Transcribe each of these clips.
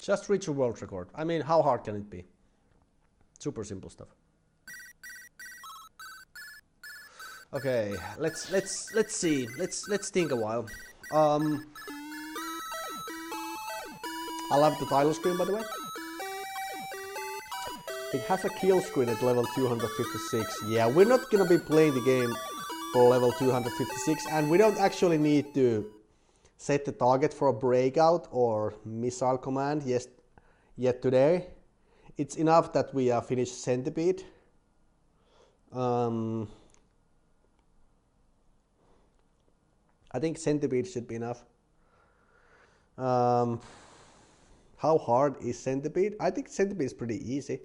Just reach a world record. I mean, how hard can it be? Super simple stuff. Okay, let's see. Let's think a while. I love the title screen, by the way. It has a kill screen at level 256. Yeah, we're not gonna be playing the game for level 256, and we don't actually need to set the target for a breakout or missile command yet today. It's enough that we finish Centipede. I think Centipede should be enough. How hard is Centipede? I think Centipede is pretty easy.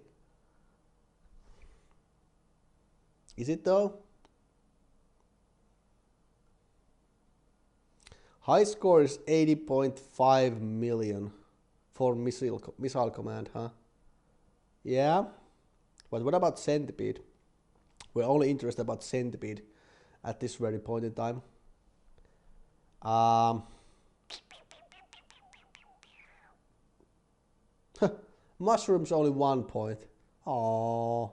Is it though? High score is 80.5 million for missile command, huh? Yeah. But what about Centipede? We're only interested about Centipede at this very point in time. Mushrooms only 1 point. Aww.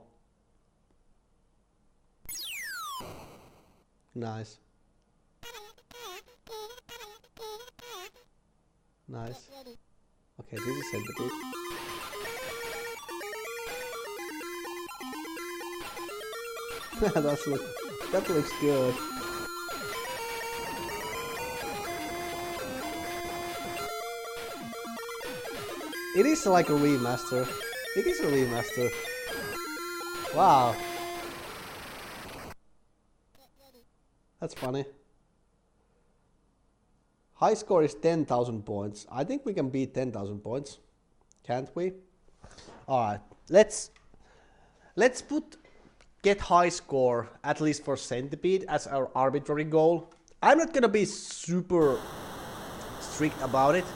Nice. Nice. Okay, this is Centipede. That looks good. It is like a remaster. It is a remaster. Wow. That's funny. High score is 10,000 points. I think we can beat 10,000 points. Can't we? Alright. Let's get high score, at least for Centipede, as our arbitrary goal. I'm not gonna be super strict about it.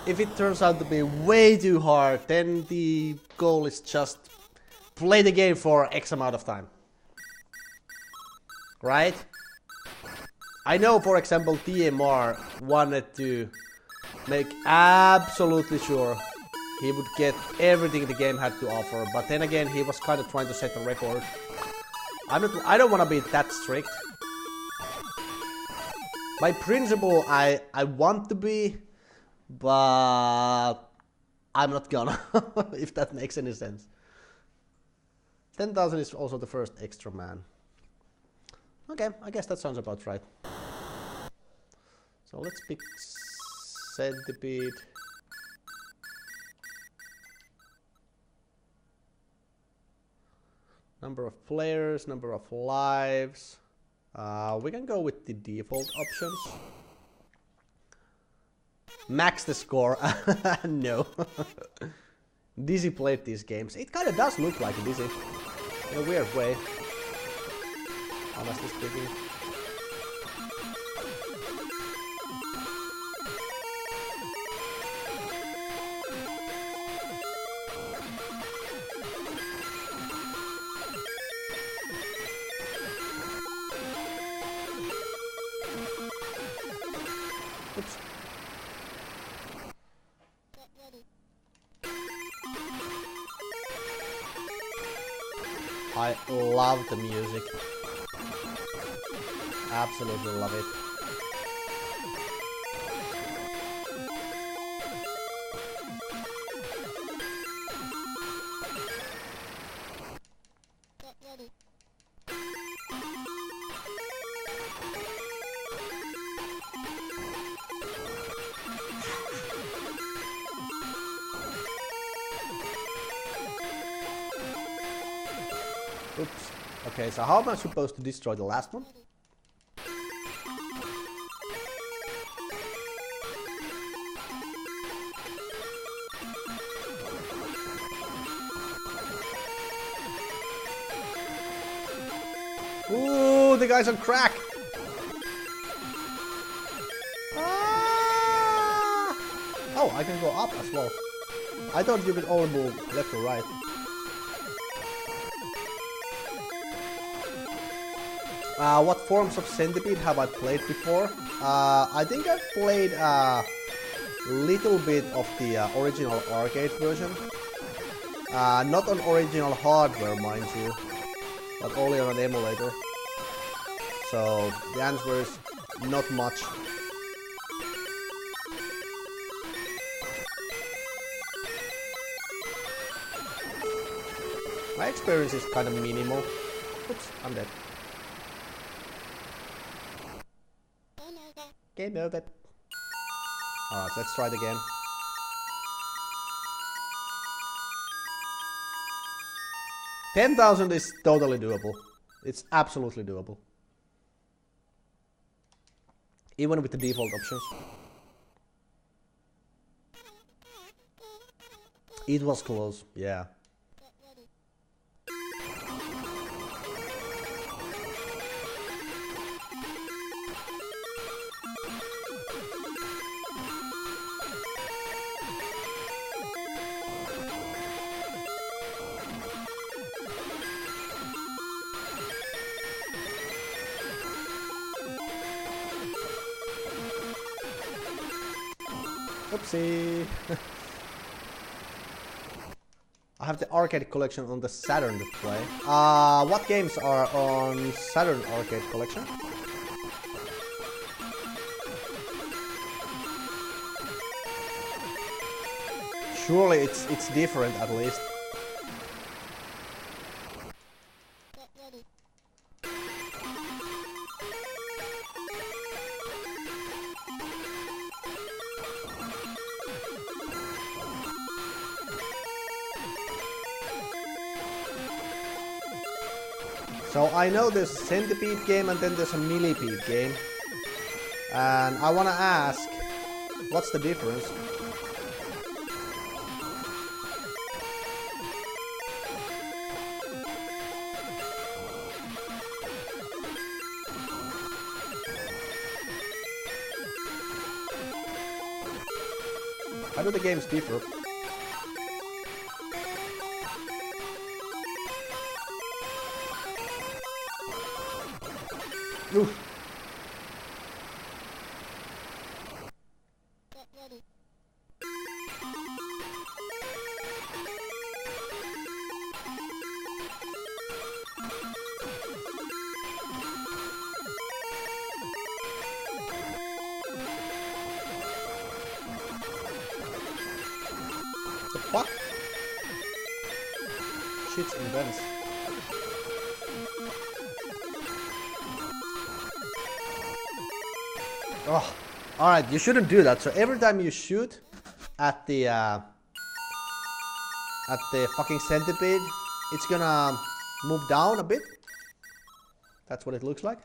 If it turns out to be way too hard, then the goal is just play the game for X amount of time. Right? I know, for example, TMR wanted to make absolutely sure he would get everything the game had to offer, but then again, he was kind of trying to set a record. I don't want to be that strict. By principle, I want to be, but I'm not gonna, if that makes any sense. 10,000 is also the first extra man. Okay, I guess that sounds about right. So let's pick Centipede. Number of players, number of lives. We can go with the default options. Max the score. No. Dizzy played these games. It kind of does look like Dizzy. In a weird way. Honestly speaking. Oops. I love the music. Absolutely love it. Oops. Okay, so how am I supposed to destroy the last one? Ooh, the guy's on crack! Ah! Oh, I can go up as well. I thought you could only move left or right. What forms of Centipede have I played before? I think I've played little bit of the original arcade version. Not on original hardware, mind you, but only on an emulator. So the answer is not much. My experience is kind of minimal. Oops, I'm dead. Game over. Alright, let's try it again. $10,000 is totally doable. It's absolutely doable. Even with the default options. It was close, yeah. Oopsie. I have the arcade collection on the Saturn to play. What games are on Saturn arcade collection? Surely it's different at least. So I know there's a Centipede game and then there's a Millipede game. And I wanna ask, what's the difference? How do the games differ? Oof. The fuck? Shit's intense. Oh, alright, you shouldn't do that. So every time you shoot at the fucking centipede, it's gonna move down a bit. That's what it looks like.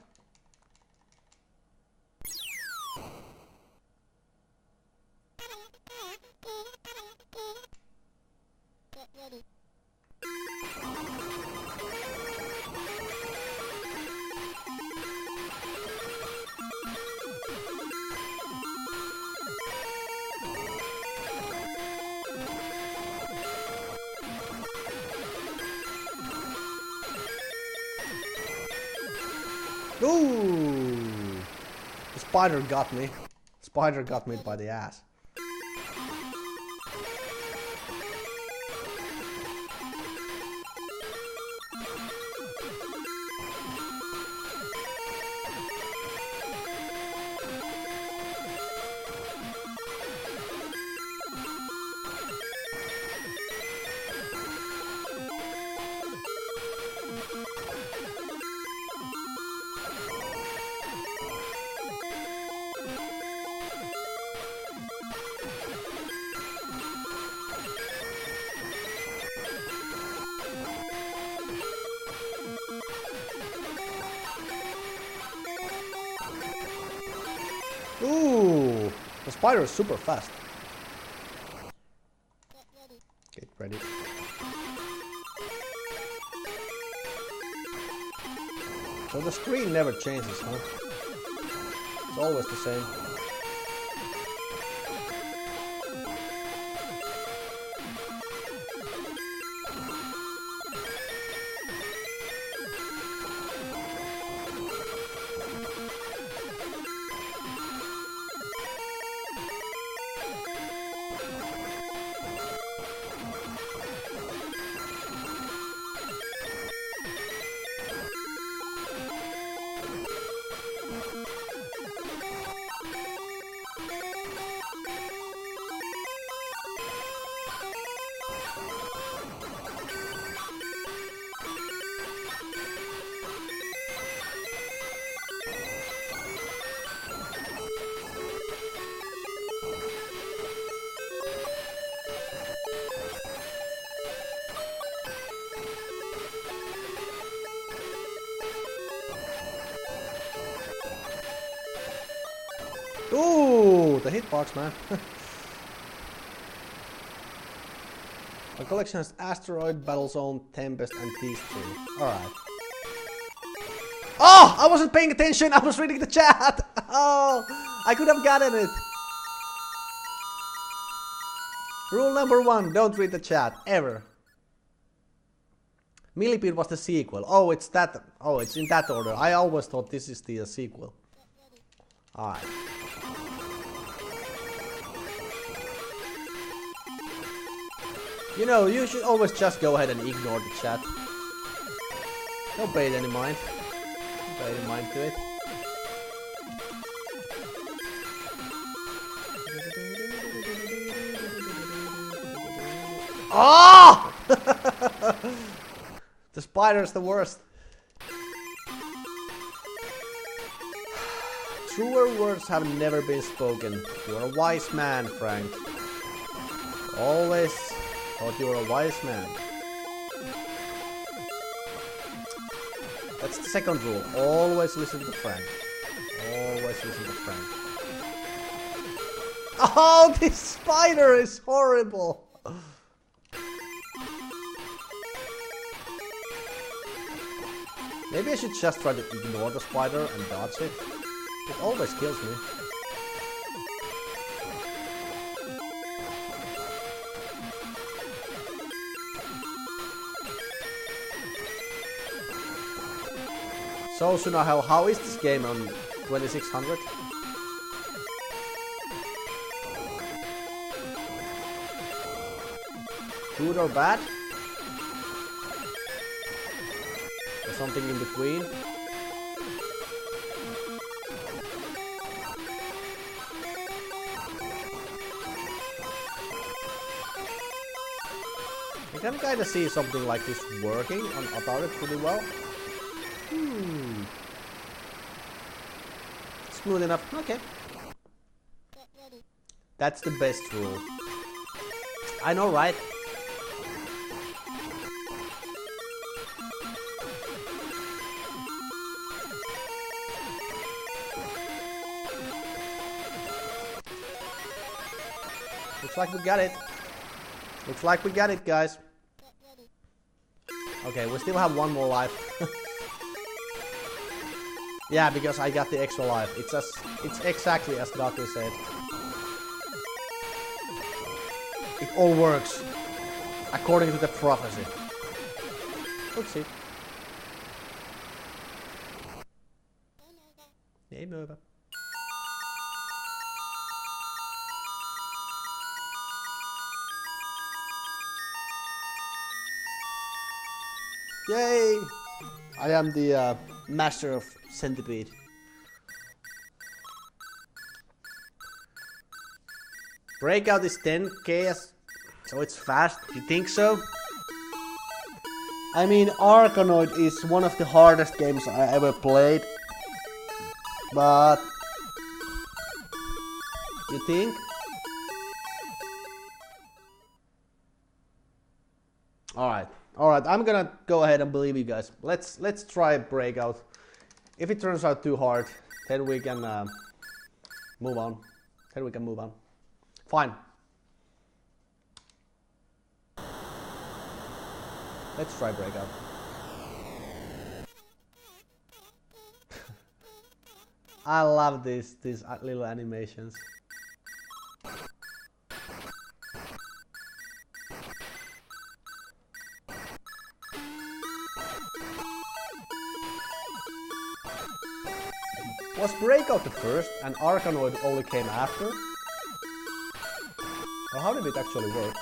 Ooh! The spider got me. Spider got me by the ass. Ooh, the spider is super fast. Get ready. So the screen never changes, huh? It's always the same. Ooh, the hitbox, man. My collection has Asteroid, Battlezone, Tempest, and these three. Alright. Oh! I wasn't paying attention! I was reading the chat! Oh! I could have gotten it! Rule number 1, don't read the chat. Ever. Millipede was the sequel. Oh, it's that. Oh, it's in that order. I always thought this is the sequel. Alright. You know, you should always just go ahead and ignore the chat. Don't pay it any mind. Don't pay any mind to it. Oh! The spider's the worst. Truer words have never been spoken. You're a wise man, Frank. Always thought you were a wise man. That's the second rule. Always listen to Frank. Always listen to Frank. Oh, this spider is horrible. Maybe I should just try to ignore the spider and dodge it. It always kills me. So Sunahel, how is this game on 2600? Good or bad? Or something in between? I can kinda see something like this working on Atari pretty well. Smooth enough. Okay. That's the best rule. I know, right? Looks like we got it. Looks like we got it, guys. Okay, we still have one more life. Yeah, because I got the extra life. It's exactly as Doctor said. It all works according to the prophecy. Let's see. Game over. Yay! I am the master of Centipede. Breakout is 10k, so it's fast. You think so? I mean, Arkanoid is one of the hardest games I ever played. But you think? Alright. Alright, I'm gonna go ahead and believe you guys. Let's try Breakout. If it turns out too hard, then we can move on. Then we can move on. Fine. Let's try Breakout. I love these little animations. Was Breakout the first and Arkanoid only came after? Or how did it actually work?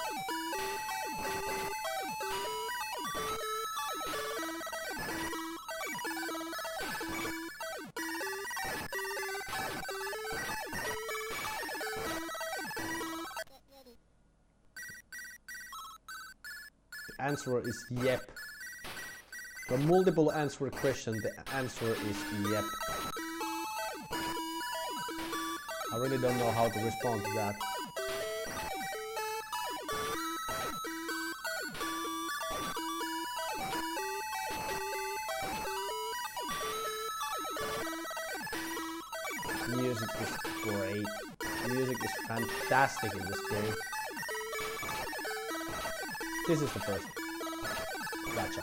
The answer is yep. For multiple answer question, the answer is yep. I really don't know how to respond to that. Music is great. Music is fantastic in this game. This is the first. Gotcha.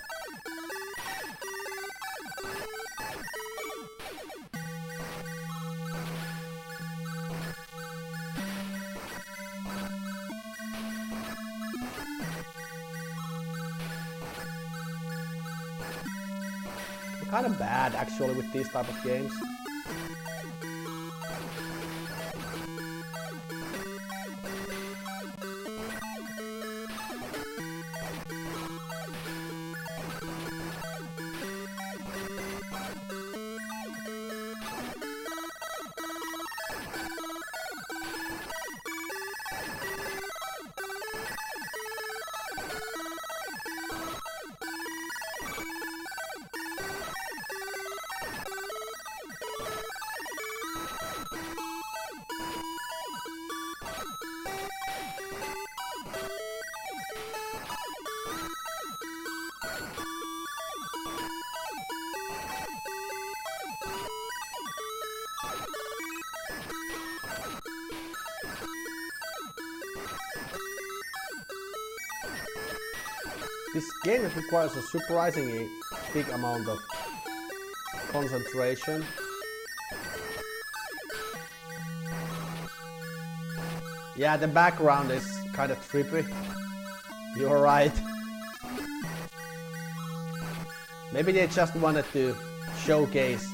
I'm kind of bad actually with these type of games. This game requires a surprisingly big amount of concentration. Yeah, the background is kind of trippy. You're right. Maybe they just wanted to showcase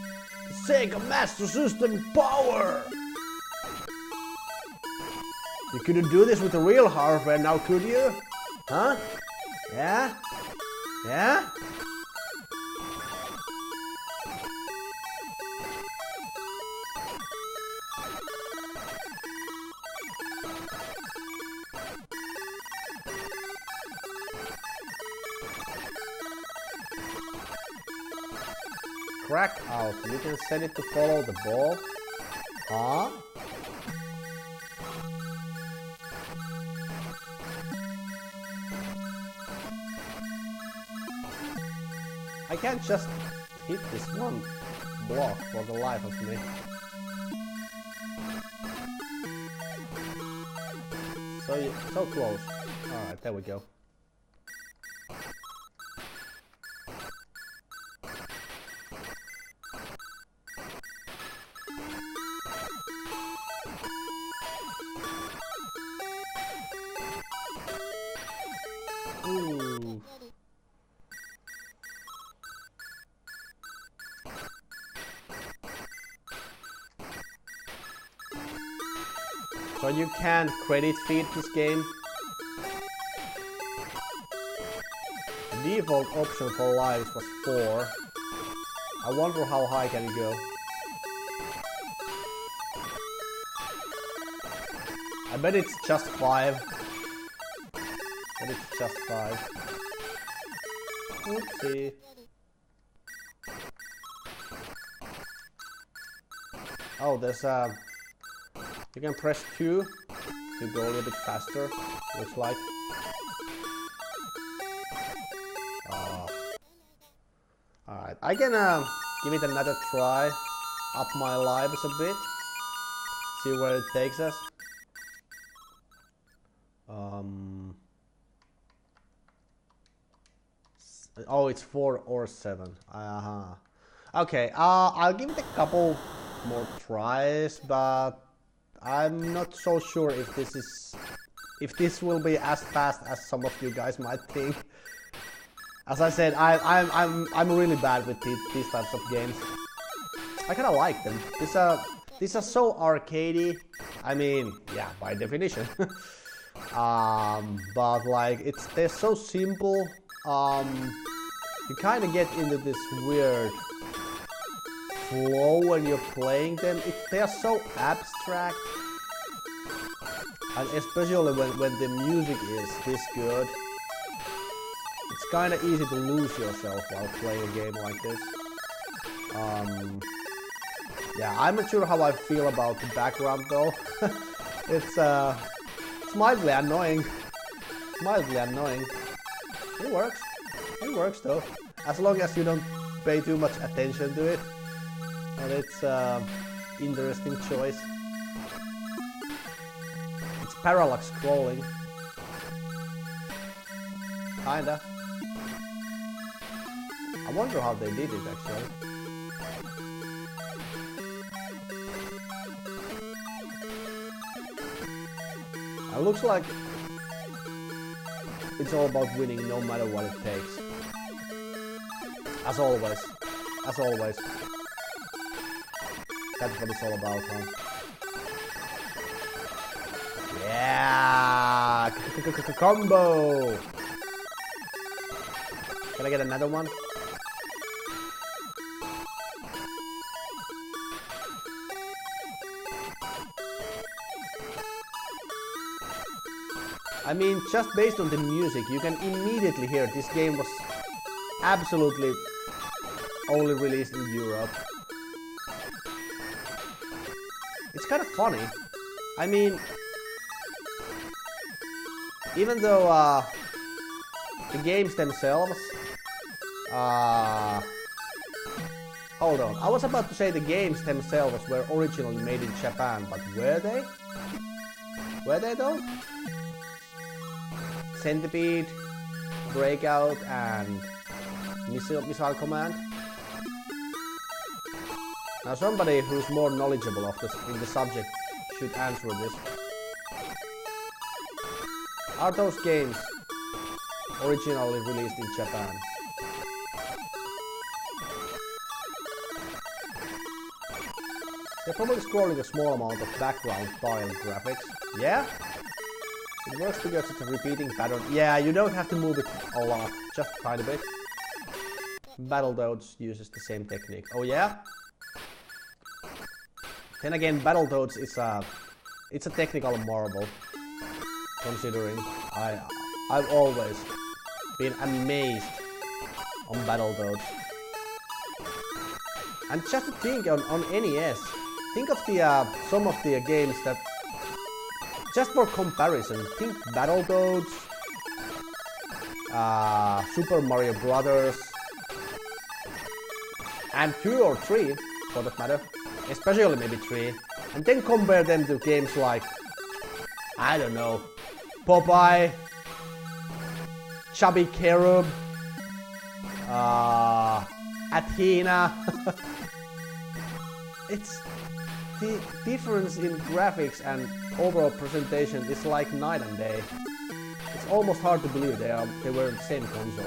the Sega Master System power! You couldn't do this with the real hardware now, could you? Huh? Yeah? Yeah? Crack out. You can set it to follow the ball. Huh? I can't just hit this one block for the life of me. So close. Alright, there we go. Ooh. So you can credit feed this game. The default option for lives was 4. I wonder how high can it go. I bet it's just 5. But it's just 5. Oopsie. Oh, there's a... You can press Q to go a little bit faster, looks like. Alright, I can give it another try, up my lives a bit, see where it takes us. Oh, it's 4 or 7. Okay, I'll give it a couple more tries, but I'm not so sure if this will be as fast as some of you guys might think. As I said, I'm really bad with these types of games. I kind of like them. These are so arcadey. I mean, yeah, by definition. But like they're so simple. You kind of get into this weird flow when you're playing them. They are so abstract, and especially when the music is this good, it's kind of easy to lose yourself while playing a game like this. Yeah, I'm not sure how I feel about the background though. It's mildly annoying. Mildly annoying. It works. It works though, as long as you don't pay too much attention to it. And interesting choice. It's parallax scrolling. Kinda. I wonder how they did it actually. It looks like it's all about winning no matter what it takes. As always. As always. That's what it's all about, huh? Yeah! Combo! Can I get another one? I mean, just based on the music, you can immediately hear this game was absolutely only released in Europe. It's kind of funny. I mean, even though the games themselves... hold on, I was about to say the games themselves were originally made in Japan, but were they? Were they though? Centipede, Breakout, and Missile Command. Now somebody who's more knowledgeable of this in the subject should answer this. Are those games originally released in Japan? They're probably scrolling a small amount of background tile graphics. Yeah? It works because it's a repeating pattern. Yeah, you don't have to move it a lot, just a tiny bit. Battletoads uses the same technique. Oh yeah? Then again, Battletoads is it's a technical marvel. Considering I've always been amazed on Battletoads. And just to think on NES, think of the some of the games that, just for comparison, think Battletoads, Super Mario Brothers, and 2 or 3 for that matter, especially maybe 3, and then compare them to games like, I don't know, Popeye, Chubby Cherub, Athena. It's the difference in graphics and overall presentation is like night and day. It's almost hard to believe they were the same console.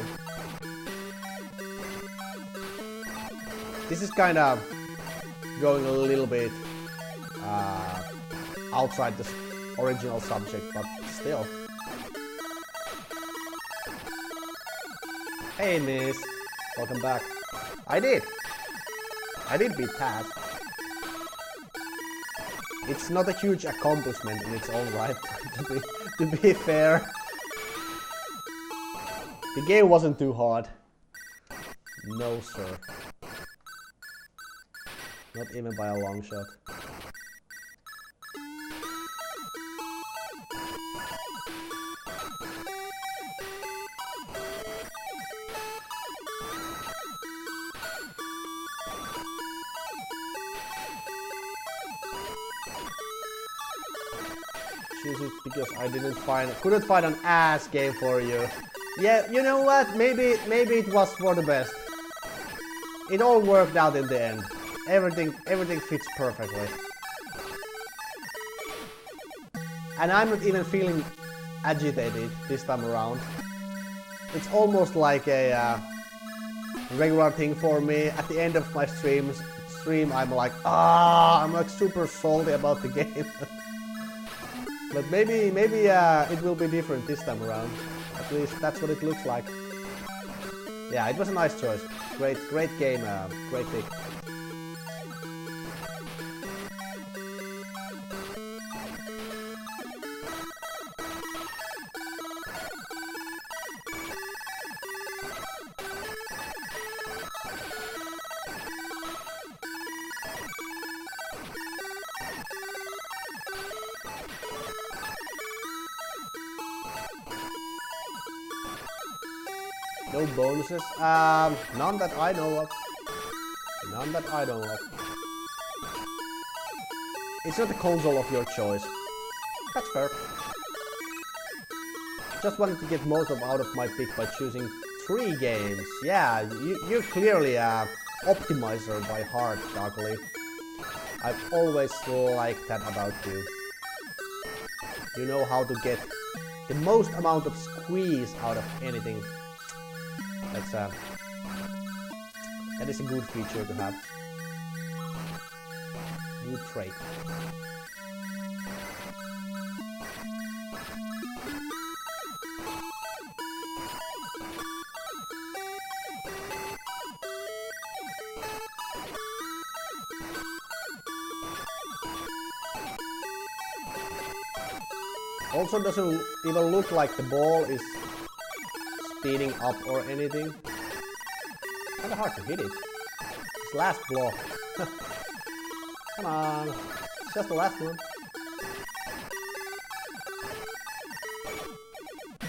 This is kind of going a little bit outside the original subject, but still. Hey miss, welcome back. I did beat Taz. It's not a huge accomplishment in its own right, to be fair. The game wasn't too hard. No sir. Not even by a long shot. Choose it because I couldn't find an ass game for you. Yeah, you know what? Maybe it was for the best. It all worked out in the end. Everything fits perfectly. And I'm not even feeling agitated this time around. It's almost like a regular thing for me. At the end of my stream, I'm like, I'm like super salty about the game. But maybe it will be different this time around. At least that's what it looks like. Yeah, it was a nice choice. Great game, great pick. No bonuses? None that I know of. None that I know of. it's not a console of your choice. That's fair. Just wanted to get most out of my pick by choosing 3 games. Yeah, you're clearly a optimizer by heart, Darkly. I've always liked that about you. You know how to get the most amount of squeeze out of anything. That is a good feature to have. Good trait. Also doesn't even look like the ball is speeding up or anything. Kinda hard to hit it. This last block. Come on. It's just the last one.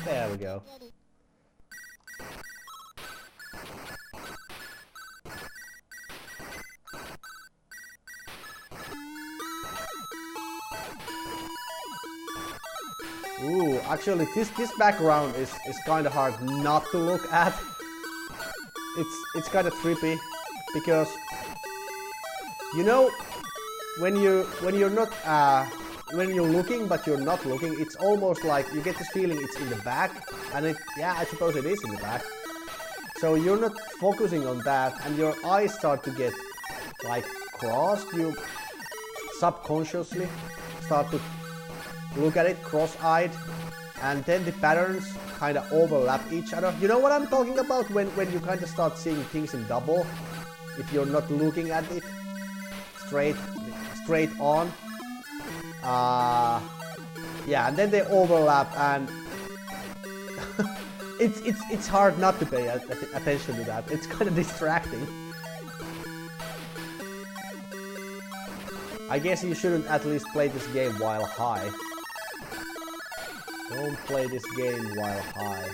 There we go. Ooh, actually this background is kind of hard not to look at. It's kind of trippy because you know when you're not when you're looking but you're not looking, it's almost like you get this feeling it's in the back, and I suppose it is in the back. So you're not focusing on that, and your eyes start to get like crossed. You subconsciously start to look at it cross-eyed, and then the patterns kind of overlap each other. You know what I'm talking about when you kind of start seeing things in double if you're not looking at it straight on. Yeah, and then they overlap, and it's hard not to pay attention to that. It's kind of distracting. I guess you shouldn't at least play this game while high. Don't play this game while high.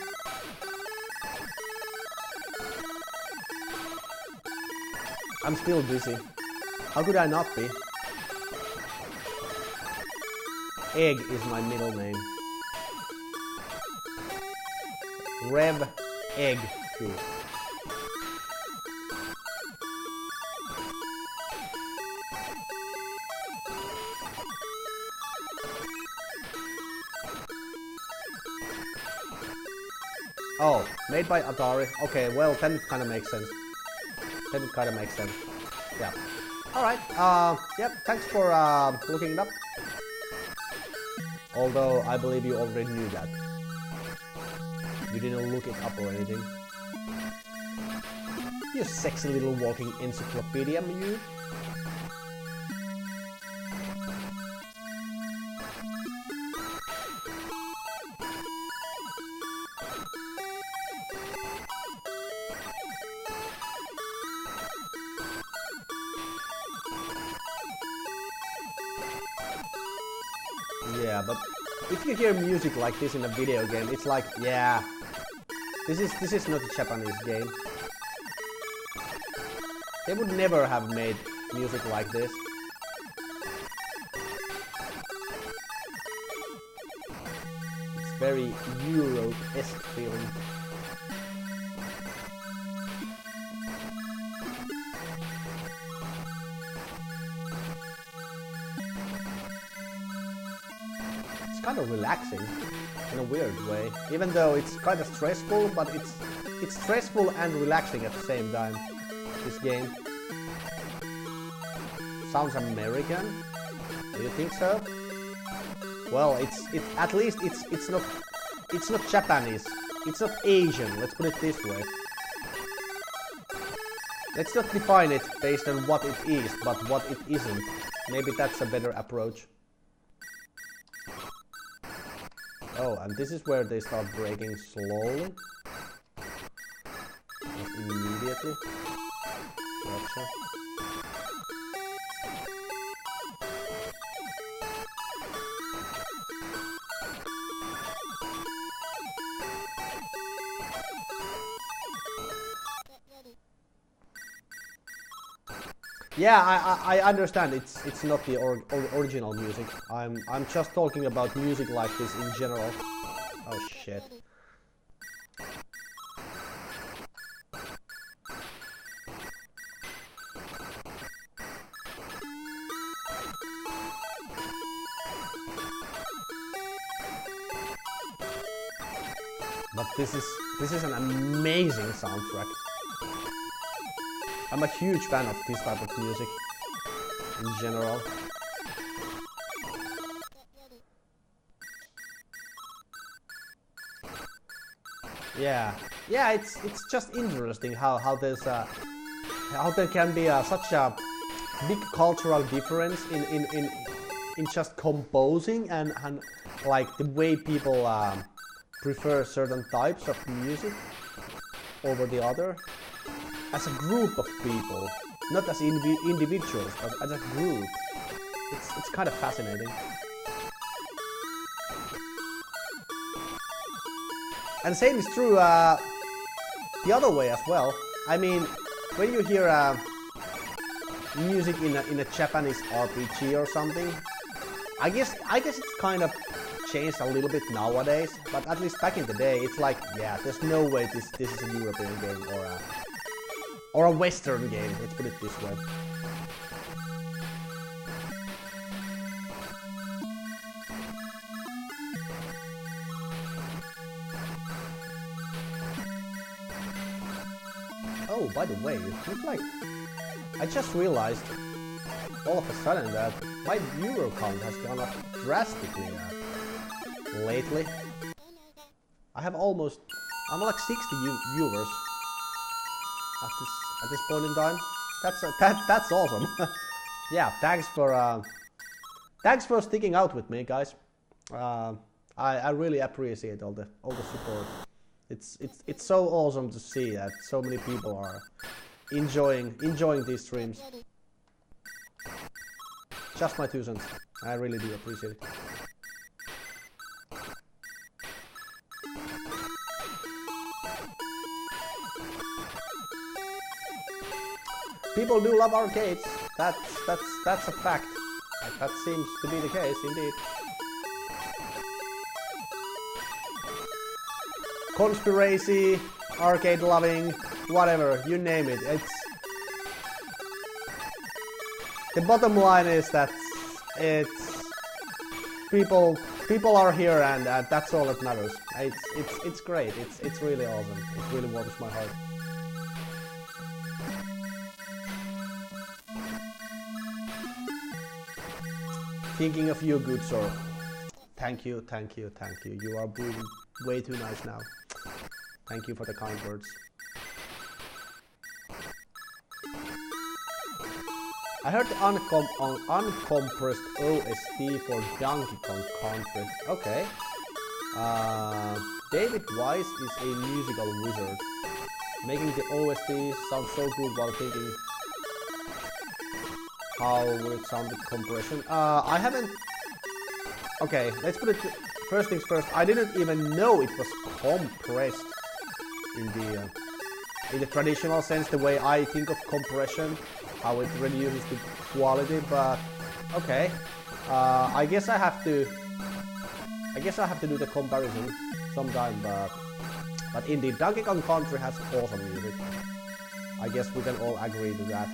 I'm still dizzy. How could I not be? Egg is my middle name. Rev Egg 2. Oh, made by Atari. Okay, well, then it kind of makes sense. Yeah. Alright, yep, thanks for looking it up. Although, I believe you already knew that. You didn't look it up or anything. You sexy little walking encyclopedia, you. Yeah, but if you hear music like this in a video game, it's like, yeah, this is not a Japanese game. They would never have made music like this. It's very Euro-esque feeling. Kind of relaxing in a weird way, even though it's kind of stressful, but it's stressful and relaxing at the same time. This game sounds American. Do you think so? Well, it's at least it's not Japanese. It's not Asian. Let's put it this way. Let's not define it based on what it is, but what it isn't. Maybe that's a better approach. Oh, and this is where they start breaking slowly. Not immediately. Gotcha. Yeah, I understand. It's not the original music. I'm just talking about music like this in general. Oh shit. But this is an amazing soundtrack. I'm a huge fan of this type of music in general. Yeah, it's just interesting how there's how there can be such a big cultural difference in just composing and like the way people prefer certain types of music over the other. As a group of people, not as individuals, but as a group. It's kind of fascinating. And same is true the other way as well. I mean, when you hear music in a Japanese RPG or something, I guess it's kind of changed a little bit nowadays. But at least back in the day, it's like, yeah, there's no way this is a European game or a Western game. Let's put it this way. Oh, by the way, look like I just realized all of a sudden that my viewer count has gone up drastically lately. I'm like 60 viewers at this point in time. That's awesome. Yeah, thanks for sticking out with me, guys. I really appreciate all the support. It's so awesome to see that so many people are enjoying these streams. Just my 2 cents. I really do appreciate it. People do love arcades. That's a fact. That seems to be the case, indeed. Conspiracy, arcade loving, whatever, you name it. The bottom line is that people are here, and that's all that matters. It's great. It's really awesome. It really warms my heart. Thinking of you, good sir. Thank you. You are being way too nice now. Thank you for the kind words. I heard the uncompressed OST for Donkey Kong Country. Okay. David Wise is a musical wizard, making the OST sound so good while thinking how will it sound with compression. I haven't. Okay, let's put it. First things first. I didn't even know it was compressed in the traditional sense, the way I think of compression, how it reduces the quality. But okay, I guess I have to do the comparison sometime. But indeed, Donkey Kong Country has awesome music. I guess we can all agree to that.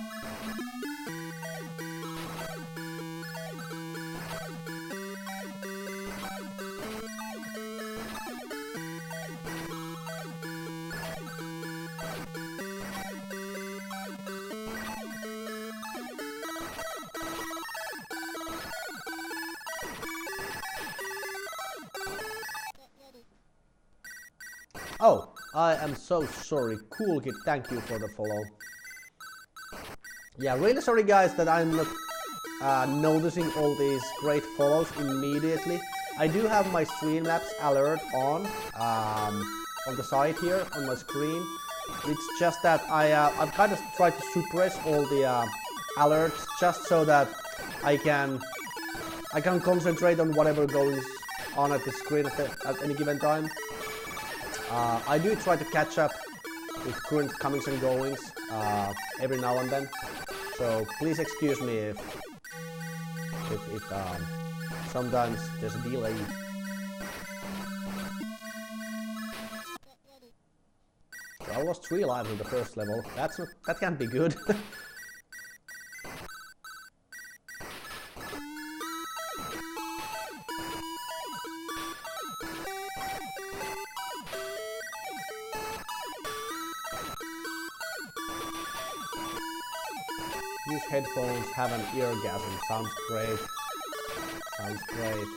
Oh, I am so sorry. Cool Kid, thank you for the follow. Yeah, really sorry guys that I'm not noticing all these great follows immediately. I do have my Streamlabs alert on the side here on my screen. It's just that I've kind of tried to suppress all the alerts just so that I can concentrate on whatever goes on at the screen at any given time. I do try to catch up with current comings and goings every now and then. So please excuse me if sometimes there's a delay. So I lost 3 lives in the first level. That can't be good. Use headphones, have an eargasm. Sounds great. Sounds great.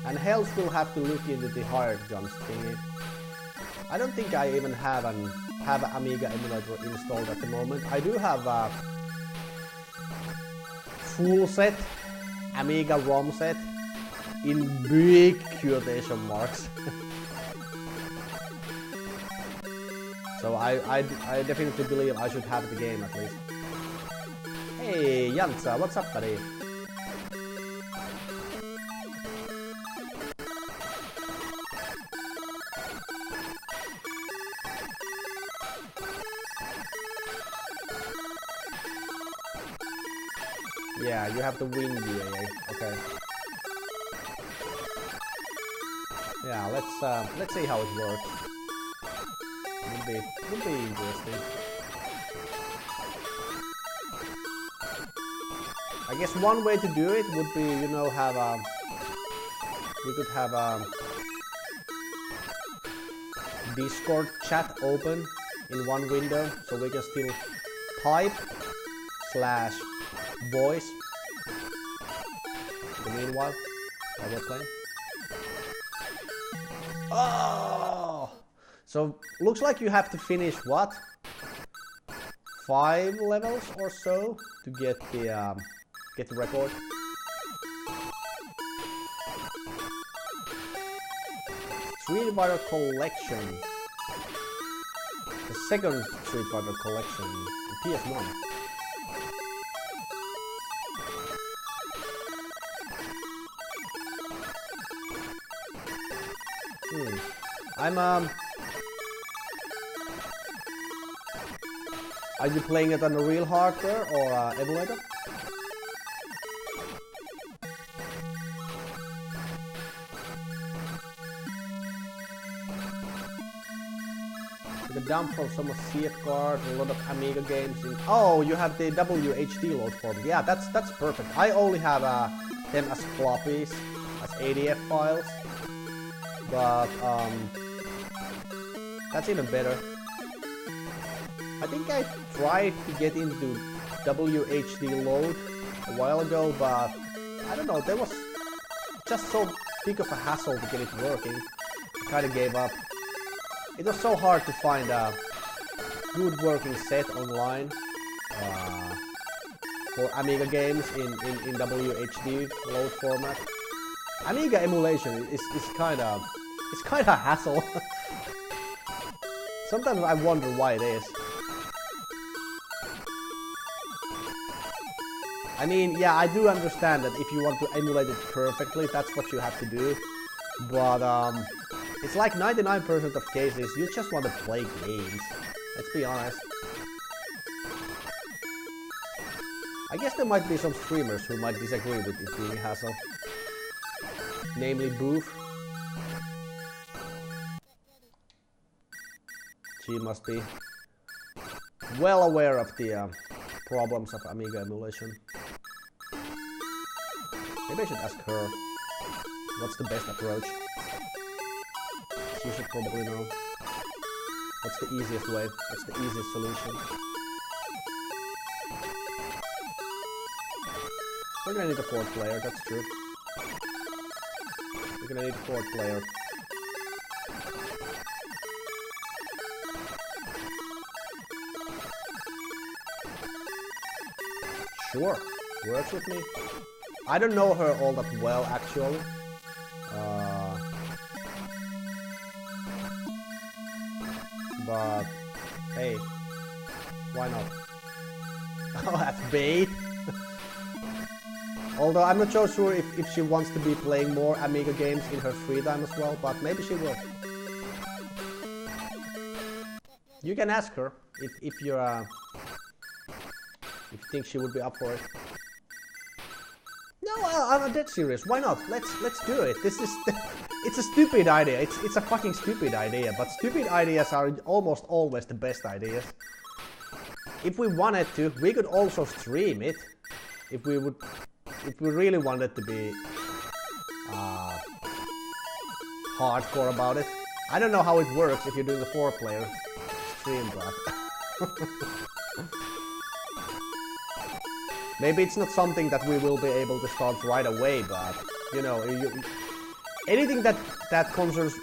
And Hells will have to look into the hard jumps thingy. I don't think I even have an Amiga emulator installed at the moment. I do have a full set Amiga ROM set in big quotation marks. So I definitely believe I should have the game at least. Hey Jantsa, what's up buddy? Yeah, you have the wing DA. Okay. Yeah, let's see how it works. Would be interesting. I guess one way to do it would be, you know, we could have a Discord chat open in one window, so we can still type / voice in the meanwhile while we're playing. Oh! So looks like you have to finish what? 5 levels or so to get the record. Street Fighter Collection. The second Street Fighter Collection in PS1. Are you playing it on a real hardware or emulator? The dump from some safeguard, a lot of Amiga games. Oh, you have the WHD load form. Yeah, that's perfect. I only have them as floppies, as ADF files, but that's even better. I think I tried to get into WHD load a while ago, but I don't know, there was just so big of a hassle to get it working. I kind of gave up. It was so hard to find a good working set online for Amiga games in WHD load format. Amiga emulation is kind of a hassle. Sometimes I wonder why it is. I mean, yeah, I do understand that if you want to emulate it perfectly, that's what you have to do. But it's like 99% of cases, you just want to play games. Let's be honest. I guess there might be some streamers who might disagree with it being a hassle. Namely Booth. She must be well aware of the problems of Amiga emulation. Maybe I should ask her what's the best approach. She should probably know. What's the easiest way? What's the easiest solution? We're gonna need a 4th player, that's true. We're gonna need a 4th player. Sure, works with me. I don't know her all that well, actually. But hey, why not? Oh, that's bait. Although I'm not so sure if she wants to be playing more Amiga games in her free time as well, but maybe she will. You can ask her if you think she would be up for it. No, I'm dead serious. Why not? Let's do it. This is it's a stupid idea. It's a fucking stupid idea. But stupid ideas are almost always the best ideas. If we wanted to, we could also stream it. If we really wanted to be hardcore about it. I don't know how it works if you're doing a 4-player stream, but maybe it's not something that we will be able to start right away, but you know, anything that concerns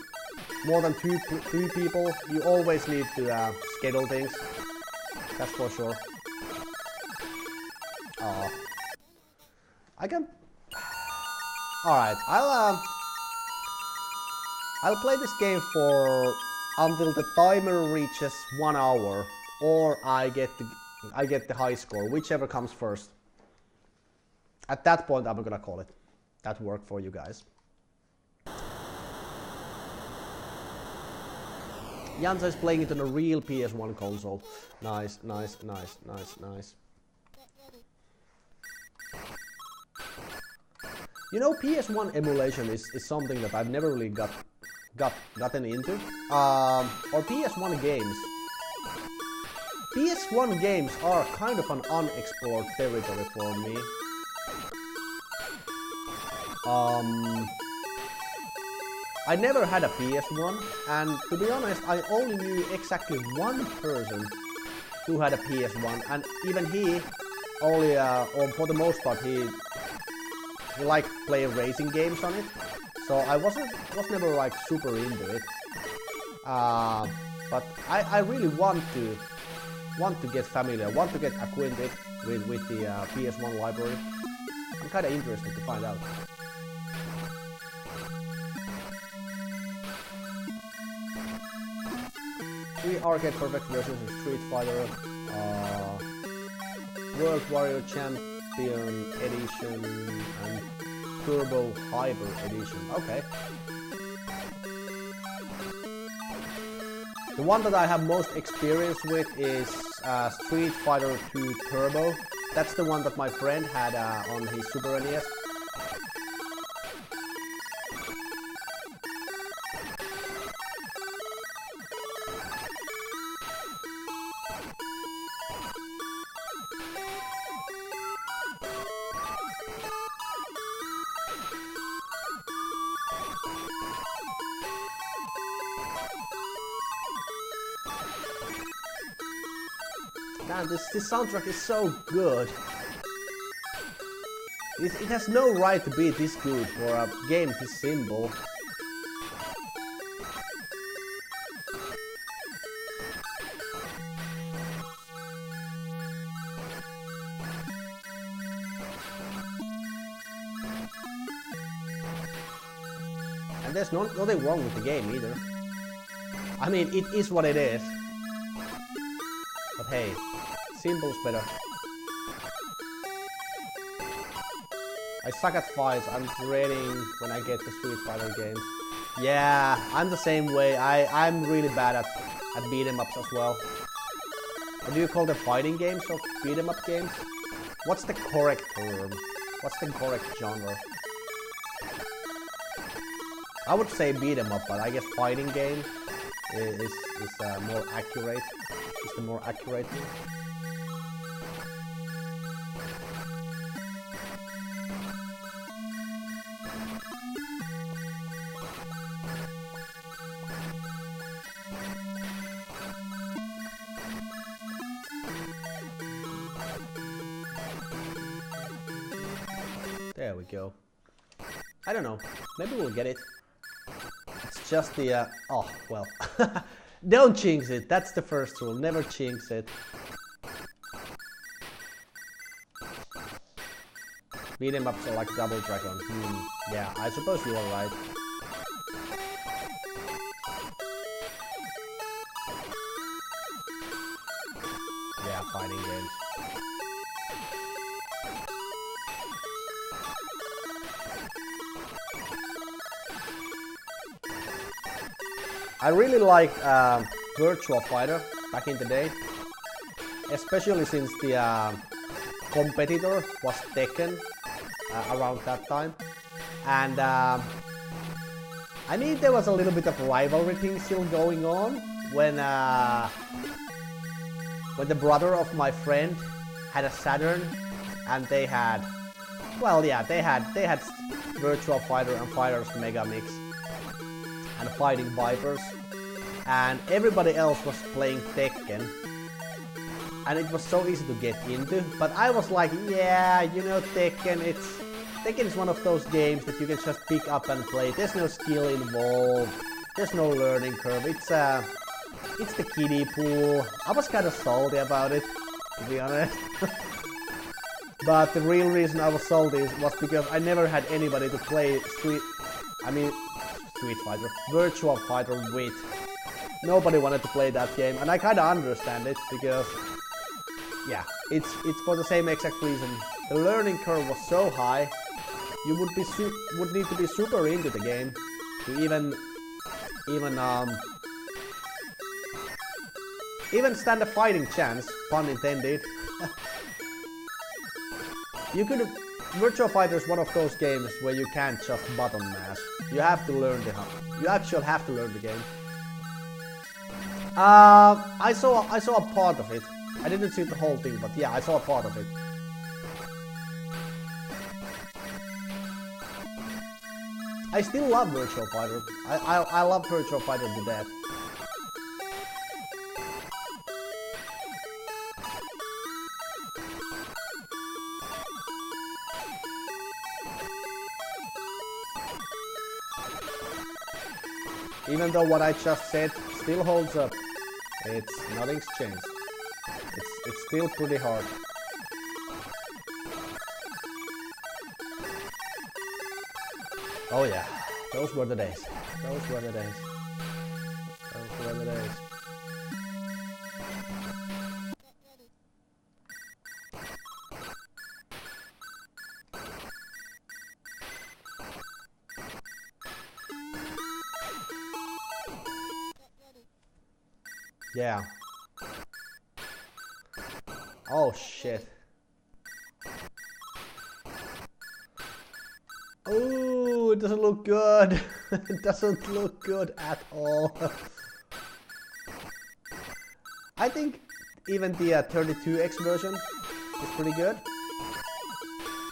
more than two people, you always need to schedule things. That's for sure. I can. All right, I'll play this game for until the timer reaches 1 hour, or I get the high score, whichever comes first. At that point, I'm gonna call it. That worked for you guys. Jansa is playing it on a real PS1 console. Nice, nice, nice, nice, nice. You know, PS1 emulation is something that I've never really gotten into. Or PS1 games. PS1 games are kind of an unexplored territory for me. I never had a PS1, and to be honest, I only knew exactly one person who had a PS1, and even he only, or for the most part, he liked playing racing games on it. So I was never like super into it. But I really want to get familiar, want to get acquainted with the PS1 library. I'm kind of interested to find out. Three arcade perfect versions of Street Fighter, World Warrior Champion Edition, and Turbo Hyper Edition. Okay. The one that I have most experience with is Street Fighter 2 Turbo. That's the one that my friend had on his Super NES. Man, this soundtrack is so good. It has no right to be this good for a game this simple. And there's nothing wrong with the game either. I mean, it is what it is. But hey, simple's better. I suck at fights. I'm dreading when I get to Street Fighter games. Yeah, I'm the same way. I'm really bad at beat 'em ups as well. What do you call the fighting games or beat 'em up games? What's the correct term? What's the correct genre? I would say beat 'em up, but I guess fighting game is more accurate. It's the more accurate one. There we go. I don't know. Maybe we'll get it. It's just the oh well. Don't jinx it. That's the first rule. Never jinx it. Beat 'em ups are like Double Dragon. Yeah, I suppose you are right. Yeah, fighting games. I really liked Virtua Fighter back in the day, especially since the competitor was Tekken around that time, and I mean there was a little bit of rivalry thing still going on when the brother of my friend had a Saturn, and they had, well, yeah, they had Virtua Fighter and Fighters Mega Mix and Fighting Vipers, and everybody else was playing Tekken, and it was so easy to get into. But I was like, yeah, you know, Tekken is one of those games that you can just pick up and play. There's no skill involved. There's no learning curve. It's the kiddie pool. I was kind of salty about it, to be honest. But the real reason I was salty was because I never had anybody to play Street Fighter, Virtua Fighter with. Nobody wanted to play that game, and I kind of understand it because, yeah, it's for the same exact reason. The learning curve was so high. You would need to be super into the game to even stand a fighting chance, pun intended. Virtua Fighter is one of those games where you can't just button mash. You have to learn you actually have to learn the game. I saw a part of it. I didn't see the whole thing, but yeah, I saw a part of it. I still love Virtua Fighter. I love Virtua Fighter to death. Even though what I just said still holds up, nothing's changed. It's still pretty hard. Oh yeah, those were the days. Those were the days. Those were the days. Yeah. Oh shit. Oh, it doesn't look good. It doesn't look good at all. I think even the 32X version is pretty good.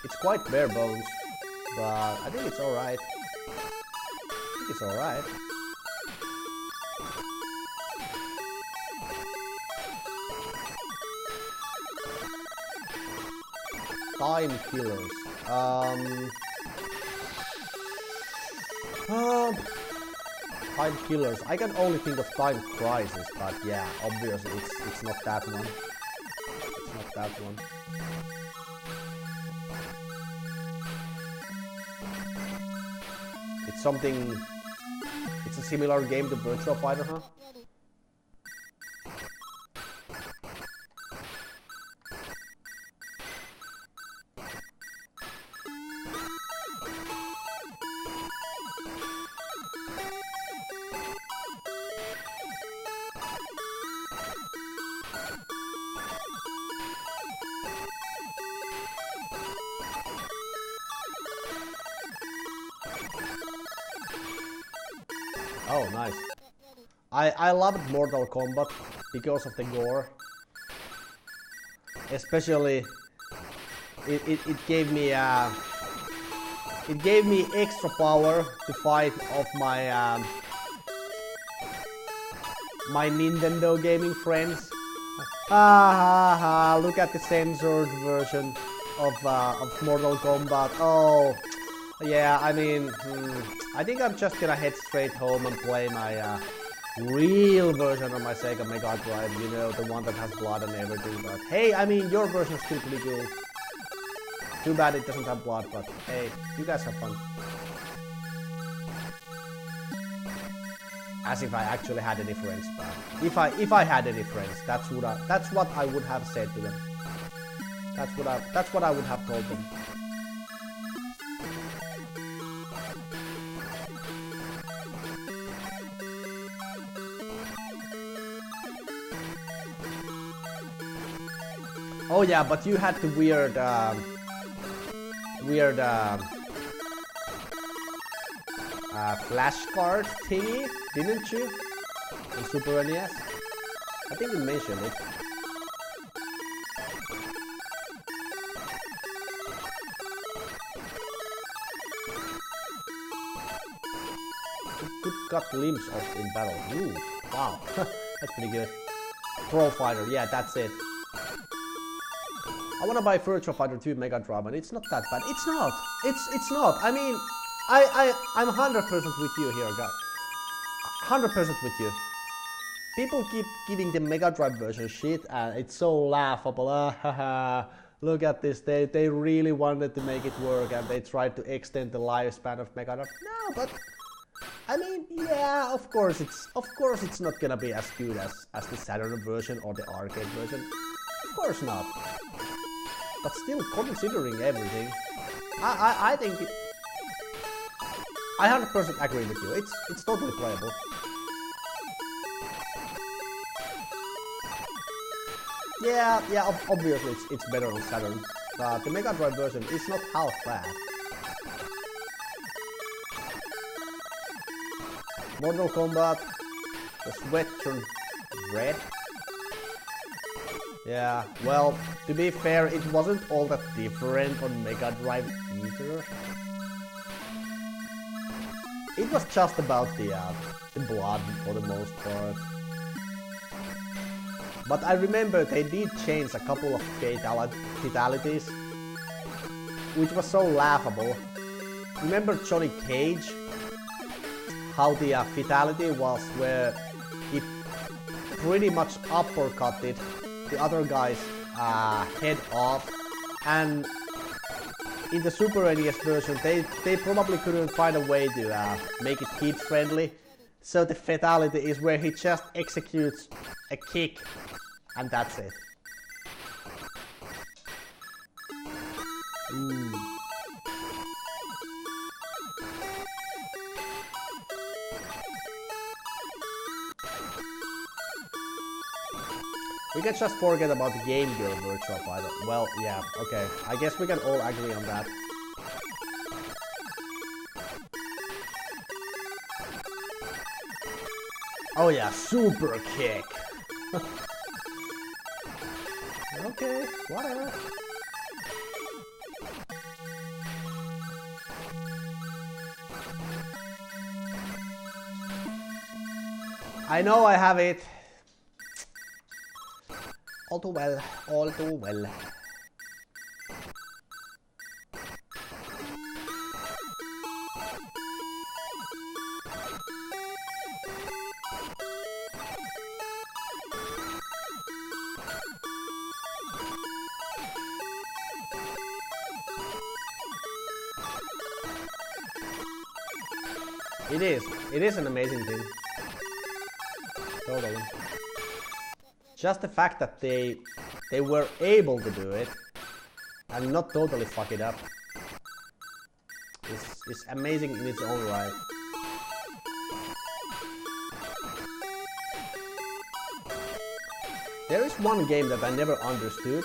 It's quite bare bones, but I think it's alright. I think it's alright. Time killers. Time killers. I can only think of Time Crisis, but yeah, obviously it's not that one. It's not that one. It's something. It's a similar game to Virtua Fighter, huh? Oh, nice. I loved Mortal Kombat because of the gore. Especially, it gave me extra power to fight off my my Nintendo gaming friends. Look at the censored version of Mortal Kombat. Oh, yeah. I mean, I think I'm just gonna head straight home and play my real version of my Sega Mega Drive. You know, the one that has blood and everything. But hey, I mean, your version is still pretty cool. Too bad it doesn't have blood, but hey, you guys have fun. As if I actually had any friends, but if I had any friends, that's what I would have said to them. That's what I would have told them. Oh yeah, but you had the weird, flashcard thingy, didn't you? In Super NES? I think you mentioned it. Good cut limbs off in battle. Ooh, wow. That's pretty good. Pro Fighter, yeah, that's it. I wanna buy Virtua Fighter 2 Mega Drive, and it's not that bad. It's not. It's not. I mean, I'm 100% with you here, guys. 100% with you. People keep giving the Mega Drive version shit, and it's so laughable. Look at this. They really wanted to make it work, and they tried to extend the lifespan of Mega Drive. No, but I mean, yeah, of course it's not gonna be as good as the Saturn version or the arcade version. Of course not. But still, considering everything, I think I 100% agree with you. It's totally playable. Yeah, obviously it's better on Saturn, but the Mega Drive version is not half bad. Mortal Kombat, the sweat turned red. Yeah, well, to be fair, it wasn't all that different on Mega Drive either. It was just about the blood for the most part. But I remember they did change a couple of fatalities, which was so laughable. Remember Johnny Cage? How the fatality was where he pretty much uppercutted the other guy's head off, and in the Super NES version they probably couldn't find a way to make it kid friendly, so the fatality is where he just executes a kick and that's it. We can just forget about the Game Gear Virtua Fighter. Well, yeah, okay. I guess we can all agree on that. Oh yeah, super kick! Okay, whatever. I know I have it. All too well, all too well. It is an amazing thing. Totally. Just the fact that they were able to do it and not totally fuck it up is amazing in its own right. There is one game that I never understood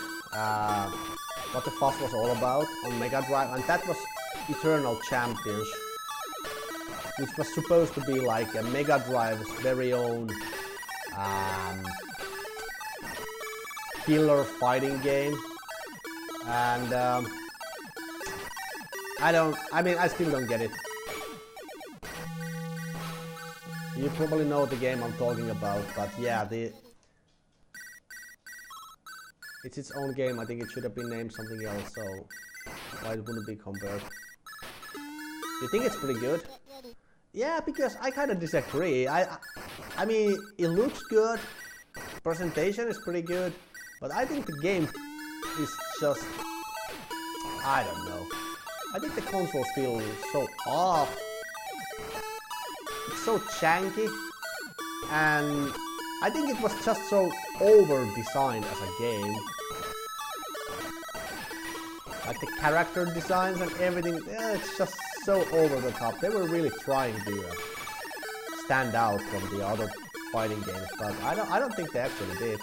what the fuss was all about on Mega Drive, and that was Eternal Champions, which was supposed to be like a Mega Drive's very own killer fighting game, and I still don't get it. You probably know the game I'm talking about, but yeah, it's its own game. I think it should have been named something else, so why it wouldn't be compared? You think it's pretty good? Yeah, because I kind of disagree. I mean, it looks good, presentation is pretty good, but I think the game is just, I don't know. I think the controls feel so off. It's so janky, and I think it was just so over-designed as a game. Like the character designs and everything, it's just so over the top. They were really trying to stand out from the other fighting games, but I don't think they actually did.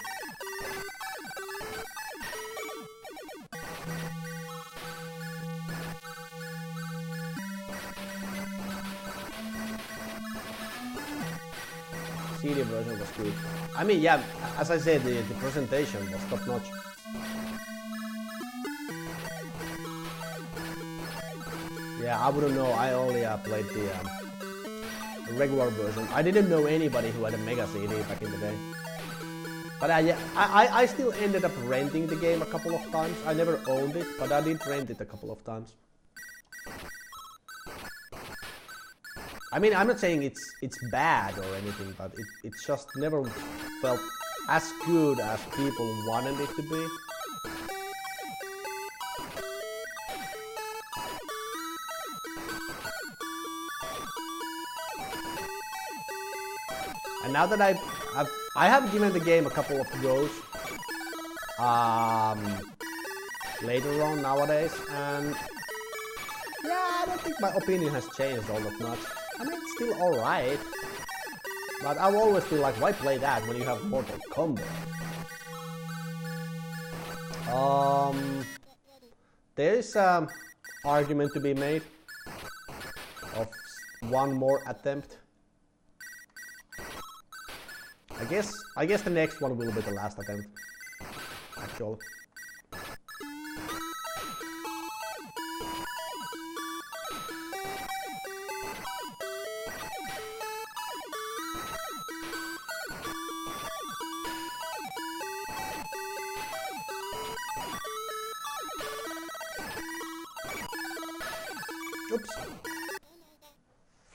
CD version was good. I mean, yeah, as I said, the presentation was top notch. Yeah, I wouldn't know. I only played the regular version. I didn't know anybody who had a Mega CD back in the day. But yeah, I still ended up renting the game a couple of times. I never owned it, but I did rent it a couple of times. I mean, I'm not saying it's bad or anything, but it just never felt as good as people wanted it to be. And now that I have given the game a couple of goes later on nowadays, and yeah, I don't think my opinion has changed all that much. I mean, it's still alright, but I've always been like, why play that when you have Mortal Kombat? There's an argument to be made of one more attempt. I guess the next one will be the last attempt, actually. Oops.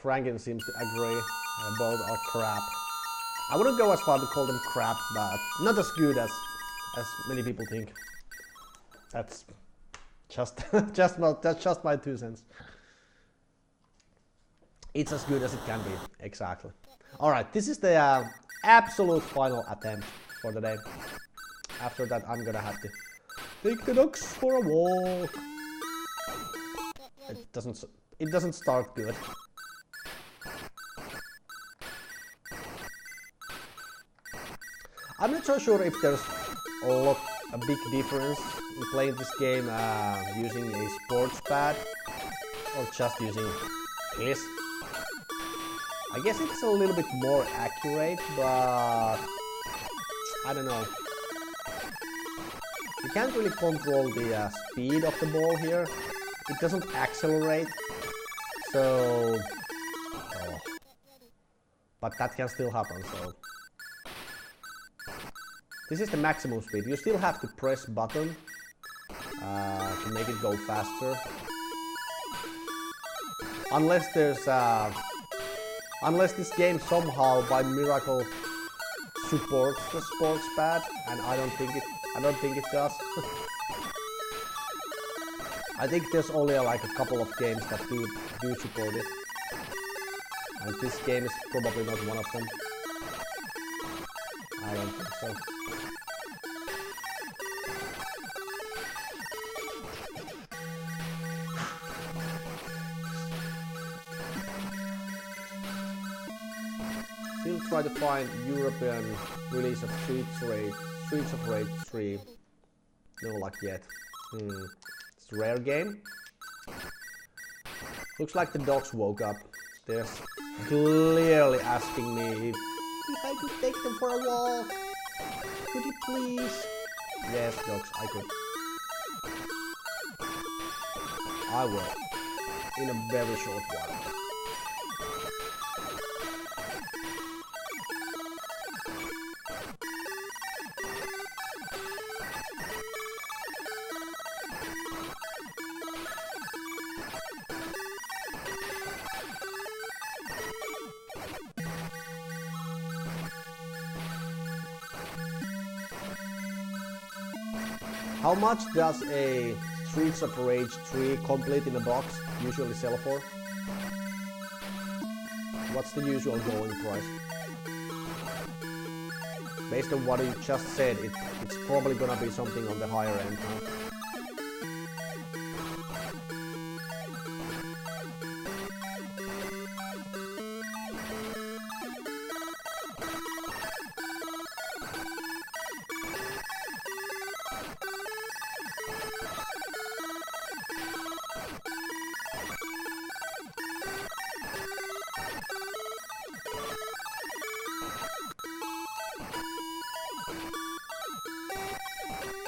Franken seems to agree. Both are crap. I wouldn't go as far to call them crap, but not as good as many people think. That's just that's just my 2 cents. It's as good as it can be, exactly. All right, this is the absolute final attempt for the day. After that, I'm gonna have to take the dogs for a walk. It doesn't start good. I'm not so sure if there's a big difference in playing this game using a sports pad or just using this. I guess it's a little bit more accurate, but I don't know. You can't really control the speed of the ball here. It doesn't accelerate, so... Oh. But that can still happen, so... This is the maximum speed. You still have to press button to make it go faster. Unless there's unless this game somehow by miracle supports the sports pad, and I don't think it does. I think there's only like a couple of games that do support it, and this game is probably not one of them. I don't think so. Still try to find European release of Streets of Rage 3. No luck yet. It's a rare game. Looks like the dogs woke up. They're clearly asking me if I could take them for a walk. Could you please? Yes, dogs, I could. I will. In a very short while. How much does a Streets of Rage 3 complete in a box usually sell for? What's the usual going price? Based on what you just said, it's probably gonna be something on the higher end, huh?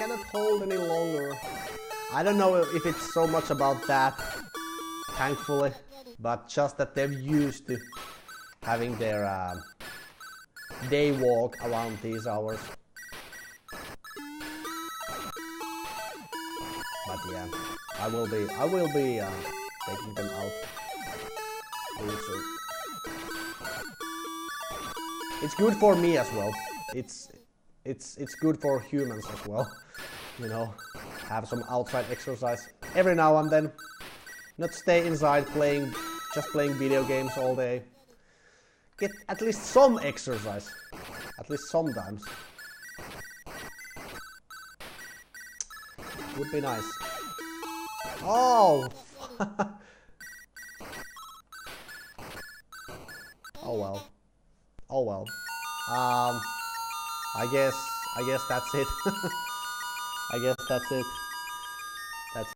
cannot hold any longer. I don't know if it's so much about that, thankfully, but just that they're used to having their day walk around these hours. But yeah, I will be taking them out soon. It's good for me as well. It's good for humans as well. You know, have some outside exercise every now and then. Not stay inside just playing video games all day. Get at least some exercise, at least sometimes. Would be nice. Oh! Oh well. Oh well. I guess that's it. I guess that's it.